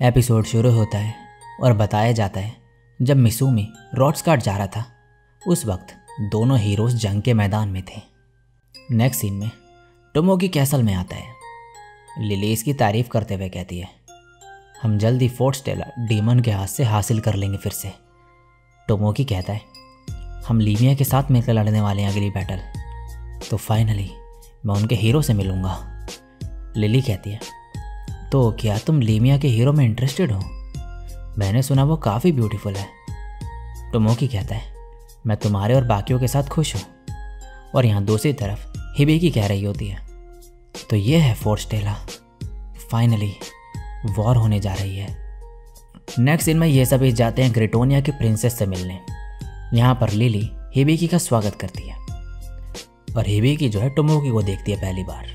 Episode शुरू होता है और बताया जाता है जब मिसूमी रॉड्सकार्ट जा रहा था उस वक्त दोनों हीरोज जंग के मैदान में थे। नेक्स्ट सीन में टोमोगी कैसल में आता है। लिली इसकी तारीफ करते हुए कहती है, हम जल्दी फोर्ट स्टेला डीमन के हाथ से हासिल कर लेंगे फिर से। टोमोगी कहता है, हम लीमिया के साथ मिलकर लड़ने वाले हैं अगली बैटल, तो फाइनली मैं उनके हीरो से मिलूँगा। लिली कहती है, तो क्या तुम लीमिया के हीरो में इंटरेस्टेड हो? मैंने सुना वो काफ़ी ब्यूटीफुल है। टोमोगी कहता है, मैं तुम्हारे और बाकियों के साथ खुश हूँ। और यहाँ दूसरी तरफ हिबेकी कह रही होती है, तो ये है फोर्ट स्टेला, फाइनली वॉर होने जा रही है। नेक्स्ट सीन में ये सभी जाते हैं ग्रेटोनिया की प्रिंसेस से मिलने। यहाँ पर लिली हिबेकी का स्वागत करती है और हिबेकी जो है टोमोगी को देखती है पहली बार।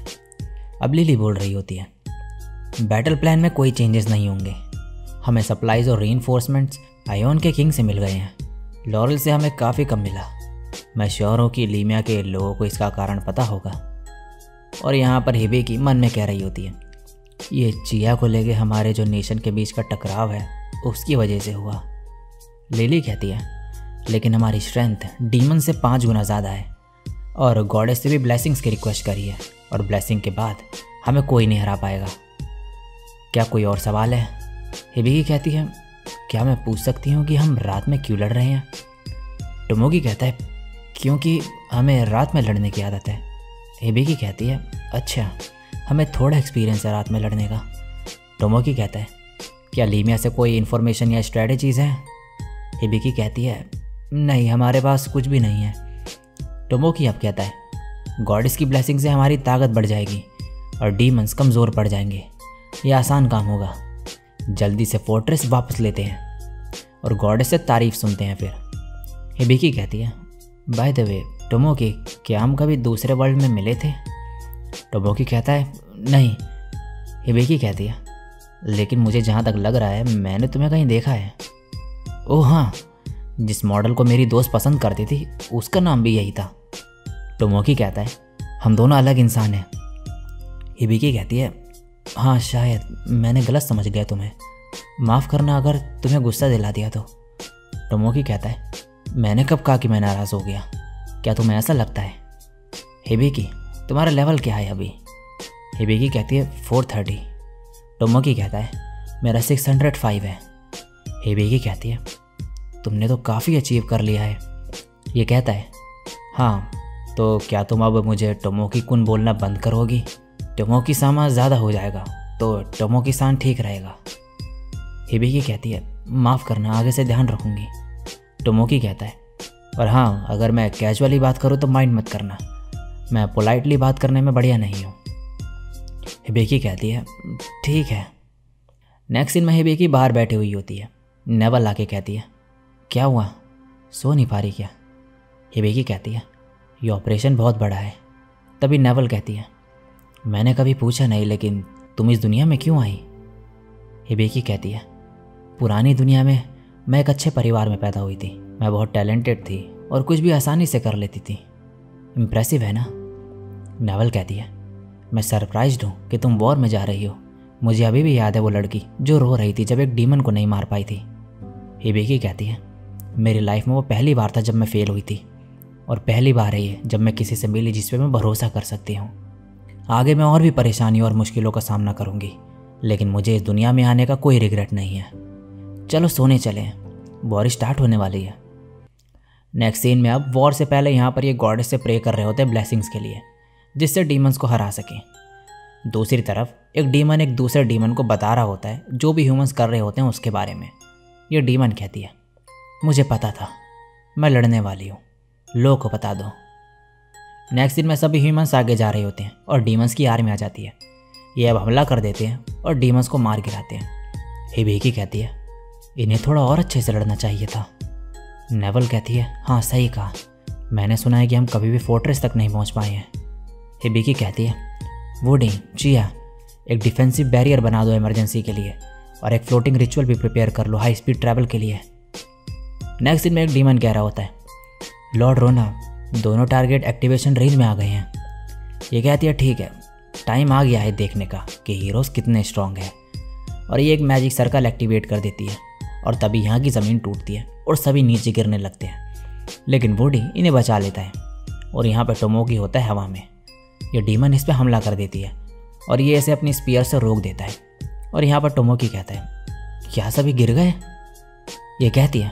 अब लिली बोल रही होती है, बैटल प्लान में कोई चेंजेस नहीं होंगे। हमें सप्लाईज और रीइंफोर्समेंट्स आयोन के किंग से मिल गए हैं। लॉरेल से हमें काफ़ी कम मिला। मैं श्योर हूँ कि लीमिया के लोगों को इसका कारण पता होगा। और यहाँ पर हिबेकी मन में कह रही होती है, ये चिया को लेके हमारे जो नेशन के बीच का टकराव है उसकी वजह से हुआ। लिली कहती है, लेकिन हमारी स्ट्रेंथ डीमन से 5 गुना ज़्यादा है और गॉडेस से भी ब्लेसिंग्स की रिक्वेस्ट करी है और ब्लेसिंग के बाद हमें कोई नहीं हरा पाएगा। क्या कोई और सवाल है? हिबेकी कहती है, क्या मैं पूछ सकती हूँ कि हम रात में क्यों लड़ रहे हैं? टोमोगी कहता है, क्योंकि हमें रात में लड़ने की आदत है। हिबेकी कहती है, अच्छा, हमें थोड़ा एक्सपीरियंस है रात में लड़ने का। टोमोगी कहता है, क्या लीमिया से कोई इन्फॉर्मेशन या स्ट्रेटजीज़ हैं? हिबेकी कहती है, नहीं, हमारे पास कुछ भी नहीं है। टोमोगी अब कहता है, गॉडेस की ब्लेसिंग से हमारी ताकत बढ़ जाएगी और डीमंस कमज़ोर पड़ जाएंगे। ये आसान काम होगा। जल्दी से फोर्ट्रेस वापस लेते हैं और गॉडेस से तारीफ सुनते हैं फिर। हिबेकी कहती है, बाय द वे टोमोगी, क्या हम कभी दूसरे वर्ल्ड में मिले थे? टोमोगी कहता है, नहीं। हिबेकी कहती है, लेकिन मुझे जहाँ तक लग रहा है मैंने तुम्हें कहीं देखा है। ओह हाँ, जिस मॉडल को मेरी दोस्त पसंद करती थी उसका नाम भी यही था। टोमोगी कहता है, हम दोनों अलग इंसान हैं। हिबेकी कहती है, हाँ शायद मैंने गलत समझ लिया तुम्हें, माफ़ करना अगर तुम्हें गुस्सा दिला दिया तो। टोमोगी कहता है, मैंने कब कहा कि मैं नाराज़ हो गया? क्या तुम्हें ऐसा लगता है? हिबेकी, तुम्हारा लेवल क्या है अभी? हिबेकी कहती है 430। टोमोगी कहता है, मेरा 605 है। हिबेकी कहती है, तुमने तो काफ़ी अचीव कर लिया है। ये कहता है, हाँ, तो क्या तुम अब मुझे टोमोगी कुन बोलना बंद करोगी? टोमोगी सामा ज़्यादा हो जाएगा तो टोमोगी सान ठीक रहेगा। हिबेकी कहती है, माफ़ करना, आगे से ध्यान रखूँगी। टोमोगी कहता है, और हाँ, अगर मैं कैजुअली बात करूँ तो माइंड मत करना, मैं पोलाइटली बात करने में बढ़िया नहीं हूँ। हिबेकी कहती है, ठीक है। नेक्स्ट सीन में हिबेकी बाहर बैठी हुई होती है। नेवल आके कहती है, क्या हुआ, सो नहीं पा रही क्या? हिबेकी कहती है, ये ऑपरेशन बहुत बड़ा है। तभी नेवल कहती है, मैंने कभी पूछा नहीं, लेकिन तुम इस दुनिया में क्यों आई? हिबेकी कहती है, पुरानी दुनिया में मैं एक अच्छे परिवार में पैदा हुई थी। मैं बहुत टैलेंटेड थी और कुछ भी आसानी से कर लेती थी। इम्प्रेसिव है ना? नेवल कहती है, मैं सरप्राइज्ड हूँ कि तुम वॉर में जा रही हो। मुझे अभी भी याद है वो लड़की जो रो रही थी जब एक डीमन को नहीं मार पाई थी। हिबेकी कहती है, मेरी लाइफ में वो पहली बार था जब मैं फेल हुई थी और पहली बार है ये जब मैं किसी से मिली जिस पे मैं भरोसा कर सकती हूँ। आगे मैं और भी परेशानियों और मुश्किलों का सामना करूँगी, लेकिन मुझे इस दुनिया में आने का कोई रिग्रेट नहीं है। चलो सोने चलें, वॉर स्टार्ट होने वाली है। नेक्स्ट सीन में अब वॉर से पहले यहाँ पर ये गॉडेस से प्रे कर रहे होते हैं ब्लेसिंग्स के लिए, जिससे डीमंस को हरा सकें। दूसरी तरफ एक डीमन एक दूसरे डीमन को बता रहा होता है जो भी ह्यूमंस कर रहे होते हैं उसके बारे में। ये डीमन कहती है, मुझे पता था, मैं लड़ने वाली हूँ, लोगों को बता दो। नेक्स्ट दिन में सभी ह्यूमंस आगे जा रहे होते हैं और डीमंस की आर्मी आ जाती है। ये अब हमला कर देते हैं और डीमंस को मार गिराते हैं। हिबेकी कहती है, इन्हें थोड़ा और अच्छे से लड़ना चाहिए था। नेवल कहती है, हाँ सही कहा, मैंने सुना है कि हम कभी भी फोर्ट्रेस तक नहीं पहुंच पाए हैं। हिबेकी कहती है, वुडी, चिया, एक डिफेंसिव बैरियर बना दो इमरजेंसी के लिए और एक फ्लोटिंग रिचुअल भी प्रिपेयर कर लो हाई स्पीड ट्रैवल के लिए। नेक्स्ट दिन में एक डीमन कह रहा होता है, लॉर्ड रोना, दोनों टारगेट एक्टिवेशन रेंज में आ गए हैं। ये कहती है, ठीक है, टाइम आ गया है देखने का कि हीरोज़ कितने स्ट्रॉन्ग हैं। और ये एक मैजिक सर्कल एक्टिवेट कर देती है और तभी यहाँ की ज़मीन टूटती है और सभी नीचे गिरने लगते हैं। लेकिन वुडी इन्हें बचा लेता है और यहाँ पर टोमोगी होता है हवा में। ये डीमन इस पर हमला कर देती है और ये इसे अपनी स्पीयर से रोक देता है। और यहाँ पर टोमोगी कहता है, क्या सभी गिर गए? ये कहती है,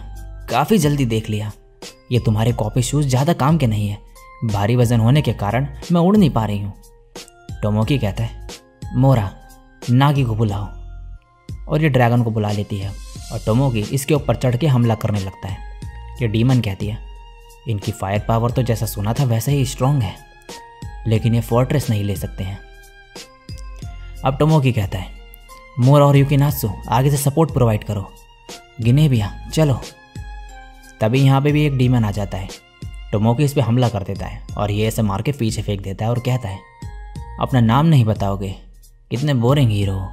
काफ़ी जल्दी देख लिया, ये तुम्हारे कॉपी शूज़ ज़्यादा काम के नहीं है, भारी वजन होने के कारण मैं उड़ नहीं पा रही हूँ। टोमोगी कहता है, मोरा नागी को बुलाओ। और ये ड्रैगन को बुला लेती है और टोमोगी इसके ऊपर चढ़ के हमला करने लगता है। ये डीमन कहती है, इनकी फायर पावर तो जैसा सुना था वैसे ही स्ट्रॉन्ग है, लेकिन ये फोर्ट्रेस नहीं ले सकते हैं। अब टोमोगी कहता है, मोरा और यूकिनात्सु आगे से सपोर्ट प्रोवाइड करो, गिनेबिया चलो। तभी यहाँ पे भी एक डीमन आ जाता है। टोमोगी इस पर हमला कर देता है और ये इसे मार के पीछे फेंक देता है और कहता है, अपना नाम नहीं बताओगे, कितने बोरिंग हीरो हो।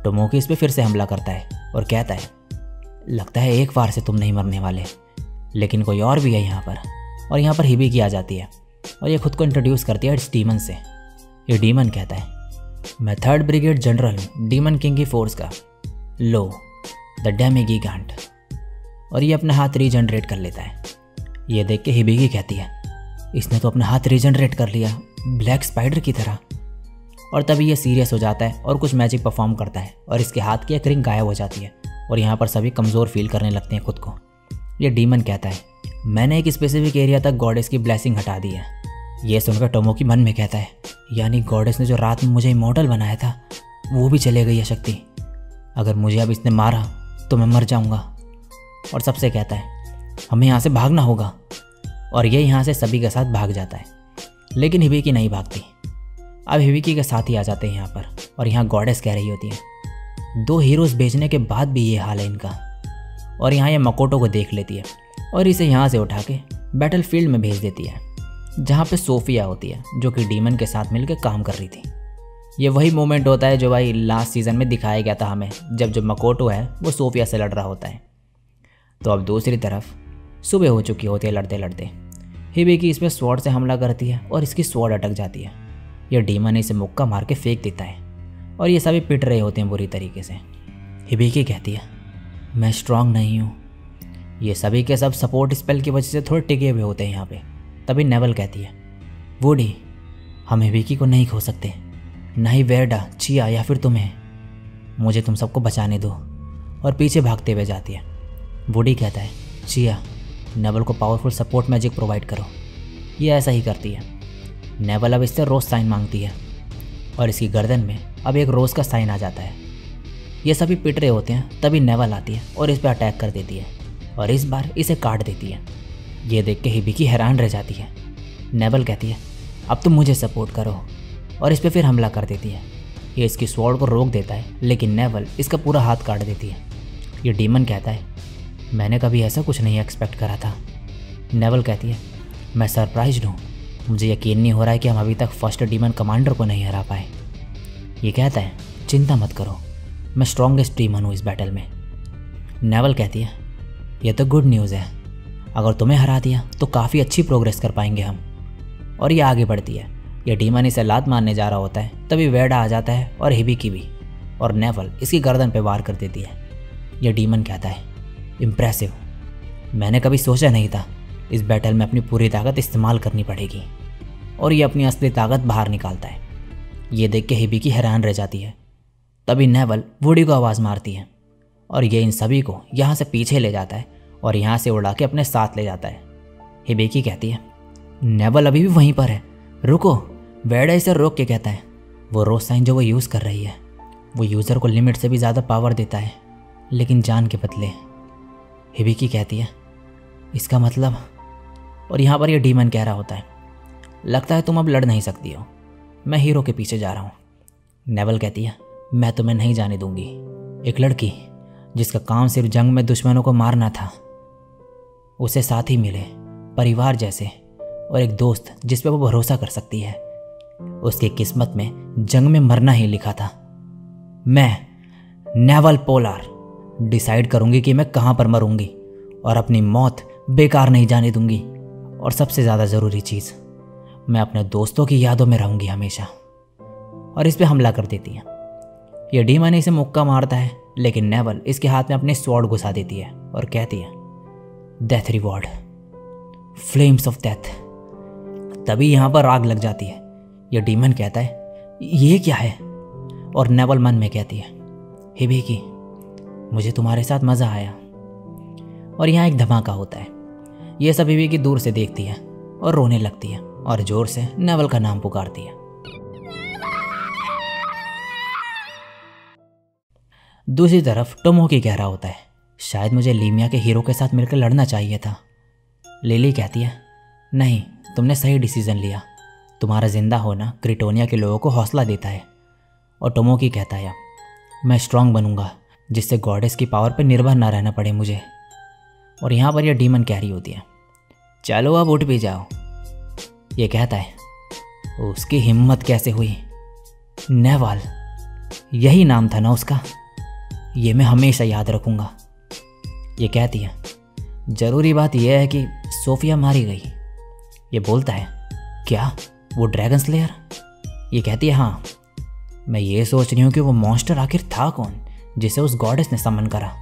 टोमोगी इस पर फिर से हमला करता है और कहता है, लगता है एक बार से तुम नहीं मरने वाले, लेकिन कोई और भी है यहाँ पर। और यहाँ पर हिबिकी आ जाती है और ये खुद को इंट्रोड्यूस करती है इस डीमन से। ये डीमन कहता है, मैं 3rd ब्रिगेड जनरल हूँ डीमन किंग की फोर्स का, लो द डेमिगिगांट। और ये अपना हाथ रीजनरेट कर लेता है। ये देख के हिबिकी कहती है, इसने तो अपना हाथ रीजनरेट कर लिया ब्लैक स्पाइडर की तरह। और तभी ये सीरियस हो जाता है और कुछ मैजिक परफॉर्म करता है और इसके हाथ की एक रिंग गायब हो जाती है और यहाँ पर सभी कमज़ोर फील करने लगते हैं खुद को। ये डीमन कहता है, मैंने एक स्पेसिफिक एरिया तक गॉडेस की ब्लेसिंग हटा दी है। ये सुनकर टोमोगी मन में कहता है, यानी गॉडेस ने जो रात में मुझे इमॉर्टल बनाया था वो भी चले गई है शक्ति। अगर मुझे अब इसने मारा तो मैं मर जाऊंगा। और सबसे कहता है, हमें यहाँ से भागना होगा। और ये यहाँ से सभी के साथ भाग जाता है, लेकिन हिबिकी नहीं भागती। अब हिबिकी के साथ ही आ जाते हैं यहाँ पर और यहाँ गॉडेस कह रही होती है, 2 हीरोज़ भेजने के बाद भी ये हाल है इनका। और यहाँ ये मकोटो को देख लेती है और इसे यहाँ से उठा के बैटल फील्ड में भेज देती है, जहाँ पे सोफिया होती है जो कि डीमन के साथ मिलकर काम कर रही थी। ये वही मोमेंट होता है जो भाई लास्ट सीज़न में दिखाया गया था हमें, जब जो मकोटो है वो सोफिया से लड़ रहा होता है। तो अब दूसरी तरफ सुबह हो चुकी होती है लड़ते लड़ते। हिबिकी इस पर स्वॉर्ड से हमला करती है और इसकी स्वॉर्ड अटक जाती है। यह डीमन इसे मुक्का मार के फेंक देता है और ये सभी पिट रहे होते हैं बुरी तरीके से। हिबिकी कहती है, मैं स्ट्रांग नहीं हूँ। ये सभी के सब सपोर्ट स्पेल की वजह से थोड़े टिके हुए होते हैं यहाँ पे। तभी नेवल कहती है, वुडी हम हिबिकी को नहीं खो सकते, ना ही वेरडा, चिया या फिर तुम्हें। मुझे तुम सबको बचाने दो। और पीछे भागते हुए जाती है। वुडी कहता है, चिया नेवल को पावरफुल सपोर्ट मैजिक प्रोवाइड करो। ये ऐसा ही करती है। नेवल अब इससे रोज़ साइन मांगती है और इसकी गर्दन में अब एक रोज़ का साइन आ जाता है। ये सभी पिट रहे होते हैं, तभी नेवल आती है और इस पर अटैक कर देती है और इस बार इसे काट देती है। ये देख के हिबिकी हैरान रह जाती है। नेवल कहती है, अब तुम मुझे सपोर्ट करो, और इस पर फिर हमला कर देती है। ये इसकी स्वॉर्ड को रोक देता है, लेकिन नेवल इसका पूरा हाथ काट देती है। ये डीमन कहता है, मैंने कभी ऐसा कुछ नहीं एक्सपेक्ट करा था। नेवल कहती है, मैं सरप्राइज्ड हूँ, मुझे यकीन नहीं हो रहा है कि हम अभी तक फर्स्ट डीमन कमांडर को नहीं हरा पाए। ये कहता है, चिंता मत करो, मैं स्ट्रॉन्गेस्ट डीमन हूँ इस बैटल में। नेवल कहती है, यह तो गुड न्यूज़ है, अगर तुम्हें हरा दिया तो काफ़ी अच्छी प्रोग्रेस कर पाएंगे हम। और ये आगे बढ़ती है। यह डीमन इसे लात मारने जा रहा होता है, तभी वेरडा आ जाता है और हिबिकी भी, और नेवल इसकी गर्दन पे वार कर देती है। यह डीमन कहता है, इम्प्रेसिव, मैंने कभी सोचा नहीं था इस बैटल में अपनी पूरी ताकत इस्तेमाल करनी पड़ेगी। और ये अपनी असली ताकत बाहर निकालता है। ये देख के हिबिकी हैरान रह जाती है। तभी नेवल वुडी को आवाज़ मारती है और ये इन सभी को यहाँ से पीछे ले जाता है और यहाँ से उड़ा के अपने साथ ले जाता है। हिबिकी कहती है, नेवल अभी भी वहीं पर है, रुको। वेरडा इसे रोक के कहता है, वो रोज साइन जो वो यूज़ कर रही है वो यूज़र को लिमिट से भी ज़्यादा पावर देता है, लेकिन जान के बदले। हिबिकी कहती है, इसका मतलब। और यहाँ पर यह डीमन कह रहा होता है, लगता है तुम अब लड़ नहीं सकती हो, मैं हीरो के पीछे जा रहा हूँ। नेवल कहती है, मैं तुम्हें नहीं जाने दूंगी। एक लड़की जिसका काम सिर्फ जंग में दुश्मनों को मारना था, उसे साथी मिले, परिवार जैसे, और एक दोस्त जिस पे वो भरोसा कर सकती है। उसकी किस्मत में जंग में मरना ही लिखा था। मैं नेवल पोलार डिसाइड करूंगी कि मैं कहाँ पर मरूंगी और अपनी मौत बेकार नहीं जाने दूंगी। और सबसे ज़्यादा ज़रूरी चीज़, मैं अपने दोस्तों की यादों में रहूंगी हमेशा। और इस पे हमला कर देती है। यह डीमन इसे मुक्का मारता है, लेकिन नेवल इसके हाथ में अपनी स्वॉर्ड घुसा देती है और कहती है, death reward, flames of death. तभी यहाँ पर आग लग जाती है। यह डीमन कहता है, ये क्या है? और नेवल मन में कहती है, हिबिकी, मुझे तुम्हारे साथ मज़ा आया। और यहाँ एक धमाका होता है। यह सब हिबिकी दूर से देखती है और रोने लगती है और जोर से नेवल का नाम पुकारती है। दूसरी तरफ टोमोकी कह रहा होता है, शायद मुझे लीमिया के हीरो के साथ मिलकर लड़ना चाहिए था। लिली कहती है, नहीं, तुमने सही डिसीजन लिया। तुम्हारा जिंदा होना क्रिटोनिया के लोगों को हौसला देता है। और टोमोकी कहता है, मैं स्ट्रांग बनूंगा, जिससे गॉडेस की पावर पर निर्भर ना रहना पड़े मुझे। और यहाँ पर यह डीमन कह रही होती है, चलो अब उठ भी जाओ। ये कहता है, उसकी हिम्मत कैसे हुई? नेवाल, यही नाम था ना उसका? ये मैं हमेशा याद रखूंगा। ये कहती है, जरूरी बात यह है कि सोफिया मारी गई। ये बोलता है, क्या वो ड्रैगन स्लेयर? ये कहती है, हाँ, मैं ये सोच रही हूँ कि वो मॉन्स्टर आखिर था कौन जिसे उस गॉडेस ने समन करा।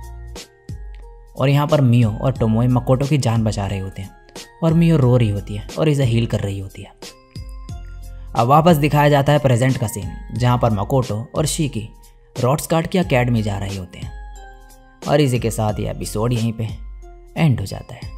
और यहाँ पर मियो और टोमोए मकोटो की जान बचा रहे होते हैं और मियो रो रही होती है और इसे हील कर रही होती है। अब वापस दिखाया जाता है प्रेजेंट का सीन, जहाँ पर मकोटो और शिकी रॉड्सगार्ड की अकेडमी जा रहे होते हैं। और इसी के साथ ये एपिसोड यहीं पे एंड हो जाता है।